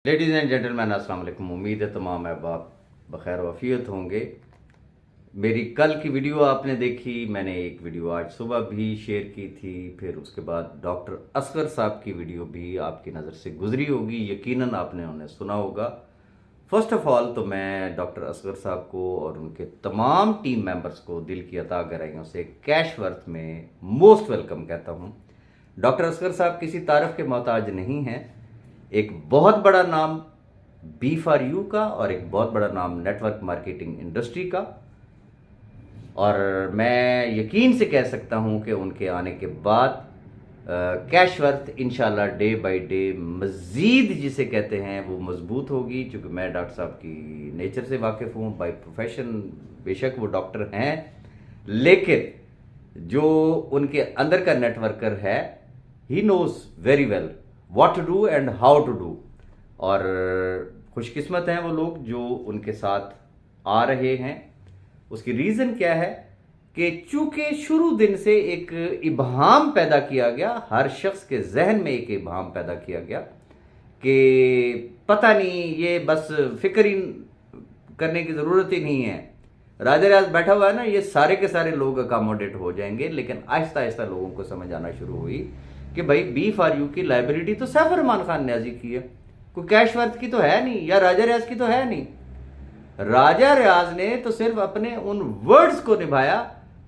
Ladies and gentleman अस्सलाम वालेकुम। उम्मीद है तमाम अहबाब बखैर वफ़ियत होंगे। मेरी कल की वीडियो आपने देखी, मैंने एक वीडियो आज सुबह भी शेयर की थी, फिर उसके बाद डॉक्टर असगर साहब की वीडियो भी आपकी नज़र से गुजरी होगी, यकीनन आपने उन्हें सुना होगा। फ़र्स्ट ऑफ़ ऑल तो मैं डॉक्टर असगर साहब को और उनके तमाम टीम मेंबर्स को दिल की अता गहराइयों से कैशवर्थ में मोस्ट वेलकम कहता हूँ। डॉक्टर असगर साहब किसी तारफ़ के मोहताज नहीं हैं। एक बहुत बड़ा नाम B4U का और एक बहुत बड़ा नाम नेटवर्क मार्केटिंग इंडस्ट्री का, और मैं यकीन से कह सकता हूं कि उनके आने के बाद कैशवर्थ इंशाल्लाह डे बाय डे मज़ीद जिसे कहते हैं वो मजबूत होगी। चूँकि मैं डॉक्टर साहब की नेचर से वाकिफ़ हूँ, बाय प्रोफेशन बेशक वो डॉक्टर हैं, लेकिन जो उनके अंदर का नेटवर्कर है, he knows very well what to do and how to do. और खुशकिस्मत हैं वो लोग जो उनके साथ आ रहे हैं। उसकी रीज़न क्या है कि चूंकि शुरू दिन से एक इबहाम पैदा किया गया, हर शख्स के जहन में एक इबहाम पैदा किया गया कि पता नहीं, ये बस फिक्र ही करने की ज़रूरत ही नहीं है, राजा राज बैठा हुआ है ना, ये सारे के सारे लोग अकामोडेट हो जाएंगे। लेकिन आहिस्ता आहिस्ता लोगों को समझ आना शुरू हुई कि भाई B4U की लाइबिलिटी तो सैफ रहमान खान न्याजी की है, कोई कैशवर्थ की तो है नहीं, या राजा रियाज की तो है नहीं। राजा रियाज ने तो सिर्फ अपने उन वर्ड्स को निभाया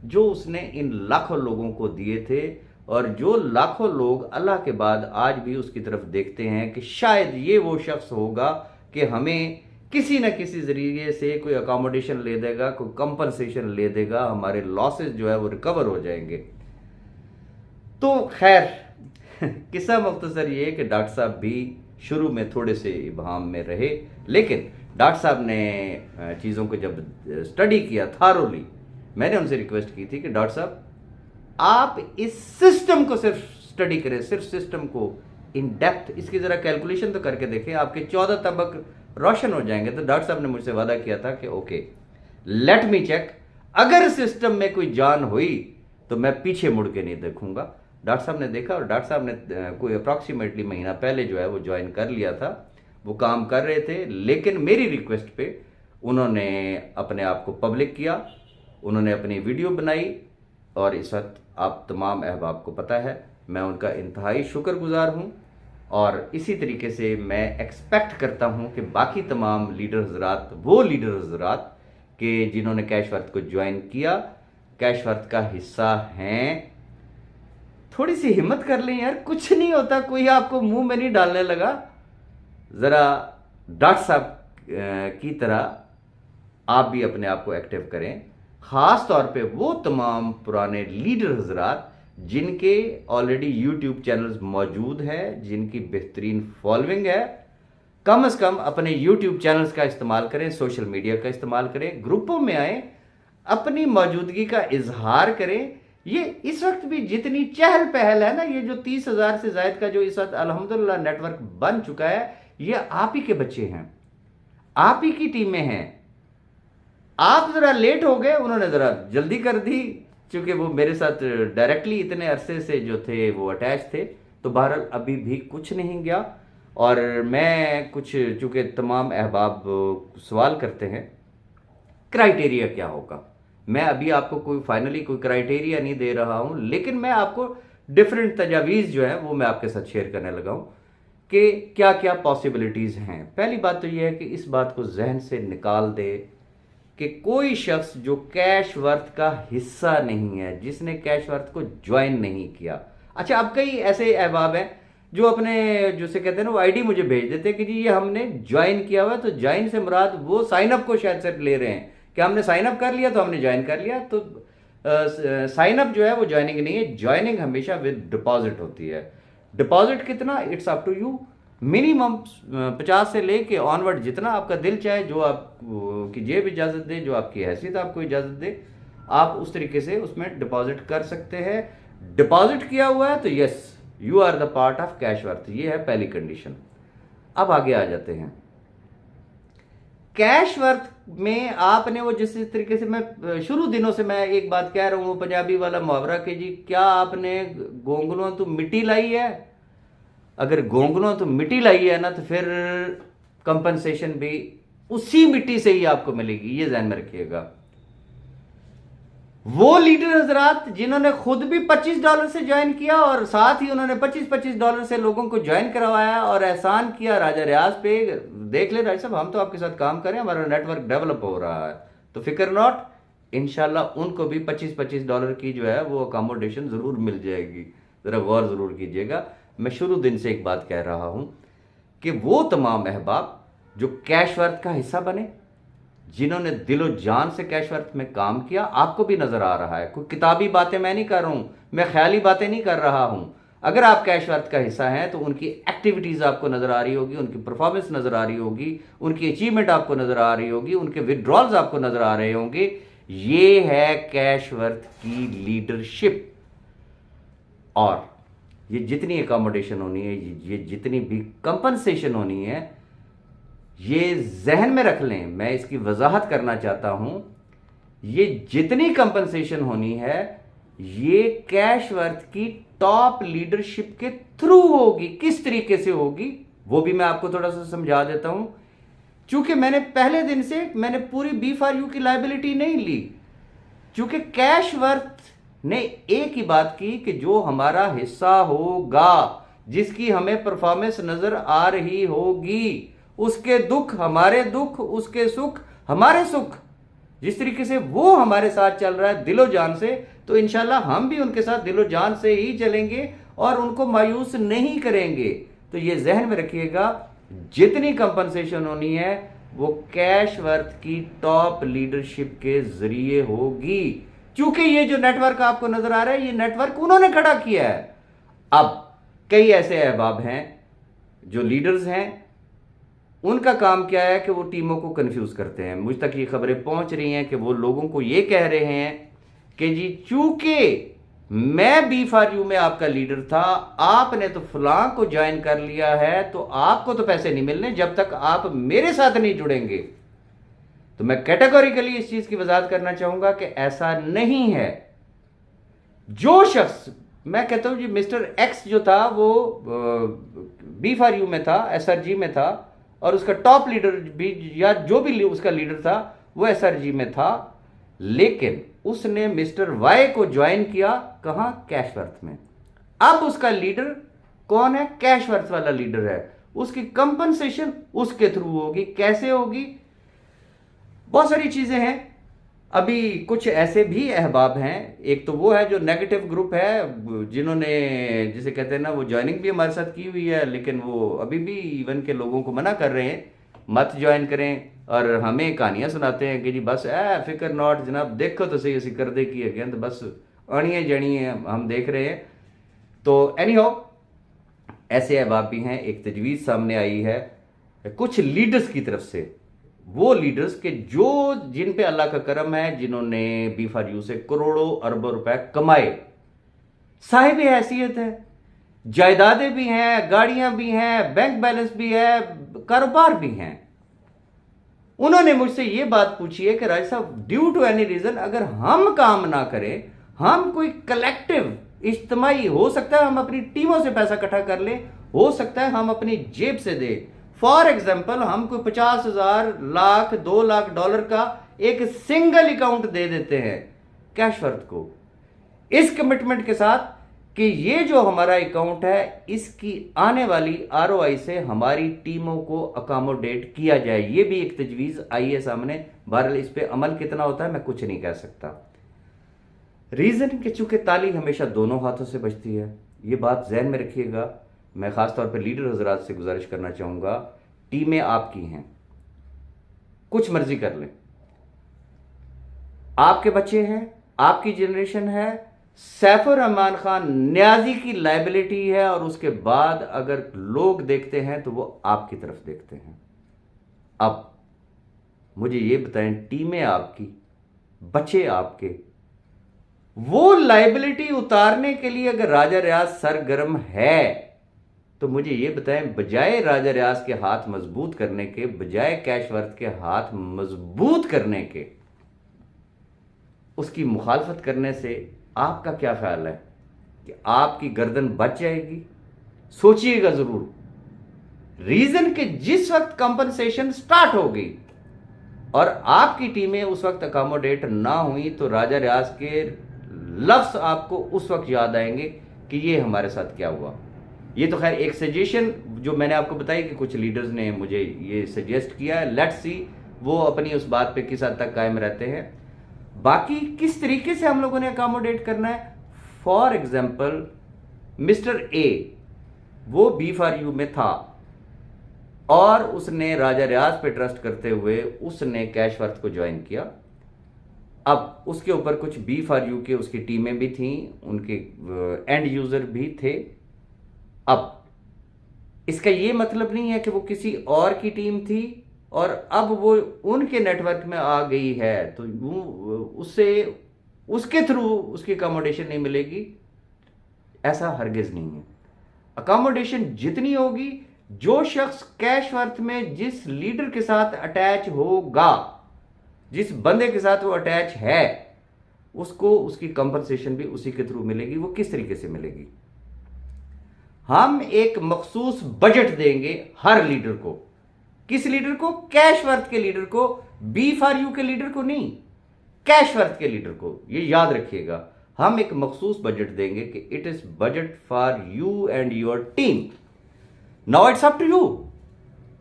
जो उसने इन लाखों लोगों को दिए थे, और जो लाखों लोग अल्लाह के बाद आज भी उसकी तरफ देखते हैं कि शायद ये वो शख्स होगा कि हमें किसी न किसी जरिए से कोई अकोमोडेशन ले देगा, कोई कंपनसेशन ले देगा, हमारे लॉसेस जो है वो रिकवर हो जाएंगे। तो खैर किस्सा मुख्तसर ये कि डॉक्टर साहब भी शुरू में थोड़े से इबहाम में रहे, लेकिन डॉक्टर साहब ने चीज़ों को जब स्टडी किया थारोली, मैंने उनसे रिक्वेस्ट की थी कि डॉक्टर साहब आप इस सिस्टम को सिर्फ स्टडी करें, सिर्फ सिस्टम को इन डेप्थ, इसकी ज़रा कैलकुलेशन तो करके देखें, आपके 14 तबक रोशन हो जाएंगे। तो डॉक्टर साहब ने मुझसे वादा किया था कि ओके लेट मी चेक, अगर सिस्टम में कोई जान हुई तो मैं पीछे मुड़ के नहीं देखूंगा। डॉक्टर साहब ने देखा, और डॉक्टर साहब ने कोई अप्रॉक्सीमेटली महीना पहले जो है वो ज्वाइन कर लिया था, वो काम कर रहे थे, लेकिन मेरी रिक्वेस्ट पे उन्होंने अपने आप को पब्लिक किया, उन्होंने अपनी वीडियो बनाई, और इस वक्त आप तमाम अहबाब को पता है मैं उनका इंतहाई शुक्रगुजार हूँ। और इसी तरीके से मैं एक्सपेक्ट करता हूँ कि बाकी तमाम लीडर हजरात, वो लीडर हजरात कि जिन्होंने कैशवर्थ को ज्वाइन किया, कैशवर्थ का हिस्सा हैं, थोड़ी सी हिम्मत कर लें यार, कुछ नहीं होता, कोई आपको मुंह में नहीं डालने लगा। ज़रा डॉक्टर साहब की तरह आप भी अपने आप को एक्टिव करें, ख़ास तौर पे वो तमाम पुराने लीडर हजरात जिनके ऑलरेडी यूट्यूब चैनल्स मौजूद हैं, जिनकी बेहतरीन फॉलोइंग है, कम से कम अपने यूट्यूब चैनल्स का इस्तेमाल करें, सोशल मीडिया का इस्तेमाल करें, ग्रुपों में आएँ, अपनी मौजूदगी का इजहार करें। ये इस वक्त भी जितनी चहल पहल है ना, ये जो 30,000 से ज़ायद का जो इस वक्त अल्हम्दुलिल्लाह नेटवर्क बन चुका है, ये आप ही के बच्चे हैं, आप ही की टीमें हैं। आप ज़रा लेट हो गए, उन्होंने ज़रा जल्दी कर दी, क्योंकि वो मेरे साथ डायरेक्टली इतने अरसे से जो थे वो अटैच थे। तो बहरहाल अभी भी कुछ नहीं गया, और मैं कुछ, चूँकि तमाम अहबाब सवाल करते हैं क्राइटेरिया क्या होगा, मैं अभी आपको कोई फाइनली कोई क्राइटेरिया नहीं दे रहा हूं, लेकिन मैं आपको डिफरेंट तजावीज़ जो है वो मैं आपके साथ शेयर करने लगा हूं कि क्या क्या पॉसिबिलिटीज़ हैं। पहली बात तो यह है कि इस बात को जहन से निकाल दे कि कोई शख्स जो कैशवर्थ का हिस्सा नहीं है, जिसने कैशवर्थ को ज्वाइन नहीं किया। अच्छा, अब कई ऐसे अहबाब हैं जो अपने जिसे कहते हैं ना वो आईडी मुझे भेज देते हैं कि जी ये हमने ज्वाइन किया हुआ है, तो ज्वाइन से मुराद वो साइन अप को शायद से ले रहे हैं कि हमने साइन अप कर लिया तो हमने ज्वाइन कर लिया। तो साइन अप जो है वो ज्वाइनिंग नहीं है, ज्वाइनिंग हमेशा विद डिपॉजिट होती है। डिपॉजिट कितना, it's up to you, minimum 50 से लेके ऑनवर्ड जितना आपका दिल चाहे, जो आप की जेब इजाज़त दे, जो आपकी हैसियत आपको इजाज़त दे, आप उस तरीके से उसमें डिपॉजिट कर सकते हैं। डिपॉजिट किया हुआ है तो yes you are the part of Cashworth, ये है पहली कंडीशन। अब आगे आ जाते हैं कैशवर्थ में। आपने वो जिस तरीके से, मैं शुरू दिनों से मैं एक बात कह रहा हूँ, पंजाबी वाला मुहावरा कि जी क्या आपने गोंगलों तो मिट्टी लाई है, अगर गोंगलों तो मिट्टी लाई है ना, तो फिर कंपनसेशन भी उसी मिट्टी से ही आपको मिलेगी, ये ध्यान में रखिएगा। वो लीडर हजरात जिन्होंने खुद भी $25 से ज्वाइन किया और साथ ही उन्होंने $25 से लोगों को ज्वाइन करवाया और एहसान किया राजा रियाज पे, देख ले राजा साहब हम तो आपके साथ काम करें, हमारा नेटवर्क डेवलप हो रहा है, तो फिक्र नॉट, इंशाल्लाह उनको भी $25 की जो है वो अकोमोडेशन जरूर मिल जाएगी। जरा गौर जरूर कीजिएगा। मैं शुरू दिन से एक बात कह रहा हूं कि वो तमाम अहबाब जो कैशवर्थ का हिस्सा बने, जिन्होंने दिलो जान से कैशवर्थ में काम किया, आपको भी नजर आ रहा है, कोई किताबी बातें मैं नहीं कर रहा हूं, मैं ख्याली बातें नहीं कर रहा हूं। अगर आप कैशवर्थ का हिस्सा हैं तो उनकी एक्टिविटीज आपको नजर आ रही होगी, उनकी परफॉर्मेंस नजर आ रही होगी, उनकी अचीवमेंट आपको नजर आ रही होगी, उनके विड्रॉल्स आपको नजर आ रहे होंगे। ये है कैशवर्थ की लीडरशिप। और ये जितनी एकोमोडेशन होनी है, ये जितनी भी कंपनसेशन होनी है, ये जहन में रख लें, मैं इसकी वजाहत करना चाहता हूं, ये जितनी कंपनसेशन होनी है ये कैशवर्थ की टॉप लीडरशिप के थ्रू होगी। किस तरीके से होगी वो भी मैं आपको थोड़ा सा समझा देता हूं। चूंकि मैंने पहले दिन से पूरी B4U की लायबिलिटी नहीं ली, चूंकि कैशवर्थ ने एक ही बात की कि जो हमारा हिस्सा होगा, जिसकी हमें परफॉर्मेंस नजर आ रही होगी, उसके दुख हमारे दुख, उसके सुख हमारे सुख, जिस तरीके से वो हमारे साथ चल रहा है दिलो जान से, तो इंशाल्लाह हम भी उनके साथ दिलो जान से ही चलेंगे और उनको मायूस नहीं करेंगे। तो ये जहन में रखिएगा, जितनी कंपनसेशन होनी है वो कैशवर्थ की टॉप लीडरशिप के जरिए होगी। क्योंकि ये जो नेटवर्क आपको नजर आ रहा है, ये नेटवर्क उन्होंने खड़ा किया है। अब कई ऐसे अहबाब हैं जो लीडर्स हैं, उनका काम क्या है कि वो टीमों को कंफ्यूज करते हैं। मुझ तक ये खबरें पहुंच रही हैं कि वो लोगों को ये कह रहे हैं कि जी चूंकि मैं B4U में आपका लीडर था, आपने तो फलां को ज्वाइन कर लिया है, तो आपको तो पैसे नहीं मिलने जब तक आप मेरे साथ नहीं जुड़ेंगे। तो मैं कैटेगोरिकली इस चीज की वजाहत करना चाहूंगा कि ऐसा नहीं है। जो शख्स, मैं कहता हूं जी मिस्टर एक्स जो था वो B4U में था, SRG में था, और उसका टॉप लीडर भी या जो भी उसका लीडर था वो SRG में था, लेकिन उसने मिस्टर वाई को ज्वाइन किया कहां? कैशवर्थ में। अब उसका लीडर कौन है? कैशवर्थ वाला लीडर है। उसकी कंपनसेशन उसके थ्रू होगी। कैसे होगी? बहुत सारी चीजें हैं। अभी कुछ ऐसे भी अहबाब हैं, एक तो वो है जो नेगेटिव ग्रुप है, जिन्होंने जिसे कहते हैं ना वो ज्वाइनिंग भी हमारे साथ की हुई है, लेकिन वो अभी भी इवन के लोगों को मना कर रहे हैं मत ज्वाइन करें, और हमें कहानियां सुनाते हैं कि जी बस फिक्र नॉट जनाब, देखो तो सही असी कर दे की है, तो बस अणिए जणिए हम देख रहे हैं। तो एनी हाउ ऐसे अहबाब भी हैं। एक तजवीज़ सामने आई है कुछ लीडर्स की तरफ से, वो लीडर्स के जो जिन पे अल्लाह का करम है, जिन्होंने B4U से करोड़ों अरबों रुपए कमाए, साहिब हैसियत है, जायदादें भी हैं, गाड़ियां भी हैं, बैंक बैलेंस भी है, कारोबार भी हैं। उन्होंने मुझसे ये बात पूछी है कि राज साहब ड्यू टू एनी रीजन अगर हम काम ना करें, हम कोई कलेक्टिव इज्तिमाई, हो सकता है हम अपनी टीमों से पैसा इकट्ठा कर लें, हो सकता है हम अपनी जेब से दें। फॉर एग्जाम्पल हम कोई 50,000 लाख $2 लाख का एक सिंगल अकाउंट दे देते हैं कैशवर्थ को, इस कमिटमेंट के साथ कि ये जो हमारा अकाउंट है इसकी आने वाली ROI से हमारी टीमों को अकोमोडेट किया जाए। ये भी एक तजवीज़ आई है सामने। बहरहाल इस पे अमल कितना होता है मैं कुछ नहीं कह सकता। रीज़न कि चूंकि ताली हमेशा दोनों हाथों से बचती है, ये बात जहन में रखिएगा। मैं ख़ास तौर पर लीडर हजरात से गुजारिश करना चाहूँगा, टीमें आपकी हैं, कुछ मर्जी कर लें, आपके बच्चे हैं, आपकी जनरेशन है, सैफुर रहमान खान न्याजी की लाइबिलिटी है, और उसके बाद अगर लोग देखते हैं तो वो आपकी तरफ देखते हैं। अब मुझे ये बताएं, टीमें आपकी, बच्चे आपके, वो लाइबिलिटी उतारने के लिए अगर राजा रियाज सरगर्म है तो मुझे ये बताएं, बजाय राजा रियाज के हाथ मजबूत करने के, बजाय कैशवर्थ के हाथ मजबूत करने के, उसकी मुखालफत करने से आपका क्या ख्याल है कि आपकी गर्दन बच जाएगी सोचिएगा जरूर। रीजन कि जिस वक्त कंपनसेशन स्टार्ट हो गई और आपकी टीमें उस वक्त अकोमोडेट ना हुई तो राजा रियाज के लफ्ज आपको उस वक्त याद आएंगे कि ये हमारे साथ क्या हुआ। ये तो खैर एक सजेशन जो मैंने आपको बताई कि कुछ लीडर्स ने मुझे ये सजेस्ट किया है। लेट्स सी वो अपनी उस बात पे किस हद तक कायम रहते हैं। बाकी किस तरीके से हम लोगों ने अकोमोडेट करना है। फॉर एग्जाम्पल मिस्टर ए वो B4U में था और उसने राजा रियाज पे ट्रस्ट करते हुए उसने कैशवर्थ को ज्वाइन किया। अब उसके ऊपर कुछ B4U के उसकी टीमें भी थीं, उनके एंड यूजर भी थे। अब इसका ये मतलब नहीं है कि वो किसी और की टीम थी और अब वो उनके नेटवर्क में आ गई है तो उससे उसके थ्रू उसकी अकोमोडेशन नहीं मिलेगी, ऐसा हरगिज नहीं है। अकोमोडेशन जितनी होगी, जो शख्स कैशवर्थ में जिस लीडर के साथ अटैच होगा, जिस बंदे के साथ वो अटैच है, उसको उसकी कंपनसेशन भी उसी के थ्रू मिलेगी। वो किस तरीके से मिलेगी? हम एक मखसूस बजट देंगे हर लीडर को। किस लीडर को? कैशवर्थ के लीडर को, B4U के लीडर को नहीं, कैशवर्थ के लीडर को। ये याद रखिएगा, हम एक मखसूस बजट देंगे कि it is budget for you and your team. Now it's up to you.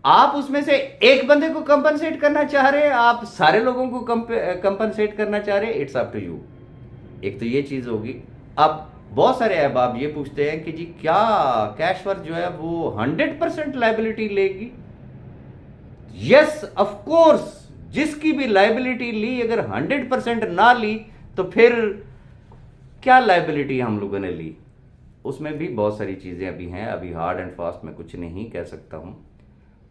आप उसमें से एक बंदे को कंपनसेट करना चाह रहे हैं, आप सारे लोगों को कंपनसेट करना चाह रहे हैं, इट्स अप टू यू। एक तो ये चीज होगी। अब बहुत सारे अहबाब ये पूछते हैं कि जी क्या कैशवर्थ जो है वो 100% लायबिलिटी लेगी? Yes of course. जिसकी भी लायबिलिटी ली, अगर 100% ना ली तो फिर क्या लायबिलिटी हम लोगों ने ली? उसमें भी बहुत सारी चीजें अभी हैं। अभी हार्ड एंड फास्ट में कुछ नहीं कह सकता हूं।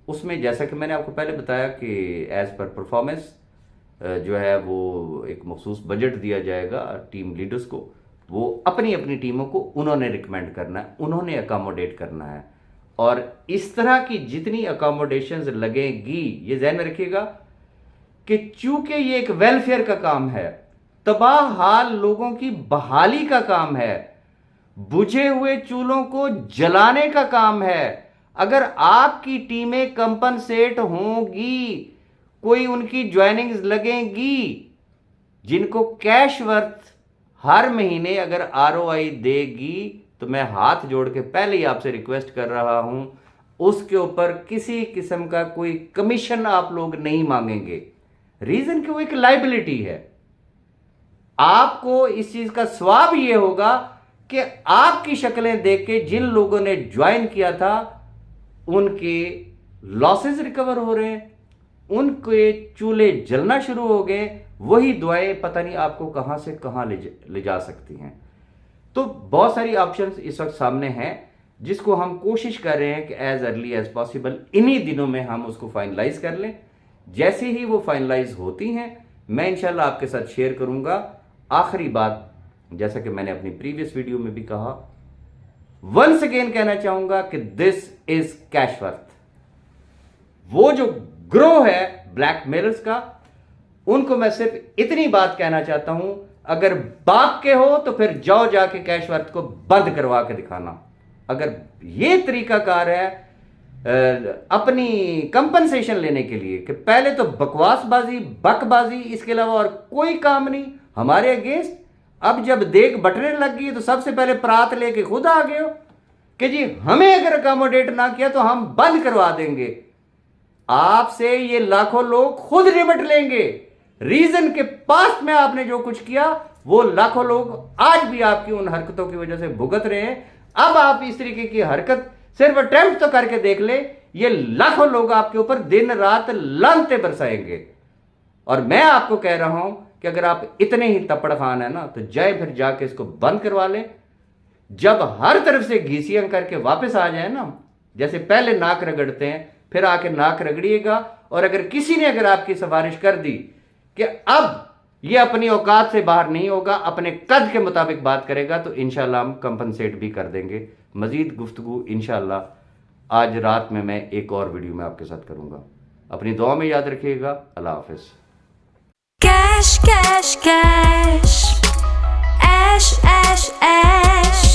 उसमें जैसा कि मैंने आपको पहले बताया कि एज पर परफॉर्मेंस जो है वो एक मखसूस बजट दिया जाएगा टीम लीडर्स को। वो अपनी अपनी टीमों को उन्होंने रिकमेंड करना है, उन्होंने अकोमोडेट करना है। और इस तरह की जितनी अकोमोडेशंस लगेगी, ये ध्यान में रखिएगा कि चूंकि ये एक वेलफेयर का काम है, तबाह हाल लोगों की बहाली का काम है, बुझे हुए चूल्हों को जलाने का काम है। अगर आपकी टीमें कंपनसेट होंगी, कोई उनकी ज्वाइनिंग्स लगेंगी, जिनको कैशवर्थ हर महीने अगर ROI देगी, तो मैं हाथ जोड़ के पहले ही आपसे रिक्वेस्ट कर रहा हूं, उसके ऊपर किसी किस्म का कोई कमीशन आप लोग नहीं मांगेंगे। रीजन कि वो एक लायबिलिटी है। आपको इस चीज का स्वाब ये होगा कि आपकी शक्लें देख के जिन लोगों ने ज्वाइन किया था उनके लॉसेस रिकवर हो रहे हैं, उनके चूल्हे जलना शुरू हो गए। वही दुआएं पता नहीं आपको कहां से कहां ले जा सकती हैं। तो बहुत सारी ऑप्शंस इस वक्त सामने हैं, जिसको हम कोशिश कर रहे हैं कि एज अर्ली एज पॉसिबल इन्हीं दिनों में हम उसको फाइनलाइज कर लें। जैसे ही वो फाइनलाइज होती हैं, मैं इंशाल्लाह आपके साथ शेयर करूंगा। आखिरी बात, जैसा कि मैंने अपनी प्रीवियस वीडियो में भी कहा, वंस अगेन कहना चाहूंगा कि दिस इज कैशवर्थ। वो जो ग्रोह है ब्लैकमेलर्स का, उनको मैं सिर्फ इतनी बात कहना चाहता हूं, अगर बाप के हो तो फिर जाओ जाके कैशवर्थ को बंद करवा के दिखाना। अगर ये तरीकाकार है अपनी कंपनसेशन लेने के लिए कि पहले तो बकवासबाजी, बकबाजी, इसके अलावा और कोई काम नहीं हमारे अगेंस्ट, अब जब देख बटने लग गई तो सबसे पहले परात लेके खुद आ गए हो कि जी हमें अगर अकोमोडेट ना किया तो हम बंद करवा देंगे। आपसे ये लाखों लोग खुद निपट लेंगे। रीजन के पास्ट में आपने जो कुछ किया, वो लाखों लोग आज भी आपकी उन हरकतों की वजह से भुगत रहे हैं। अब आप इस तरीके की हरकत सिर्फ अटेम्प्ट तो करके देख ले, ये लाखों लोग आपके ऊपर दिन रात लानतें बरसाएंगे। और मैं आपको कह रहा हूं कि अगर आप इतने ही तपड़ खान है ना, तो जाए फिर जाके इसको बंद करवा ले। जब हर तरफ से घीसियां करके वापस आ जाए ना, जैसे पहले नाक रगड़ते हैं, फिर आके नाक रगड़िएगा। और अगर किसी ने अगर आपकी सिफारिश कर दी कि अब ये अपनी औकात से बाहर नहीं होगा, अपने कद के मुताबिक बात करेगा, तो इंशाल्लाह हम कंपनसेट भी कर देंगे। मजीद गुफ्तगू इंशाल्लाह आज रात में मैं एक और वीडियो में आपके साथ करूंगा। अपनी दुआ में याद रखिएगा। अल्लाह हाफिज। Cash, cash, cash. Ash, ash, ash.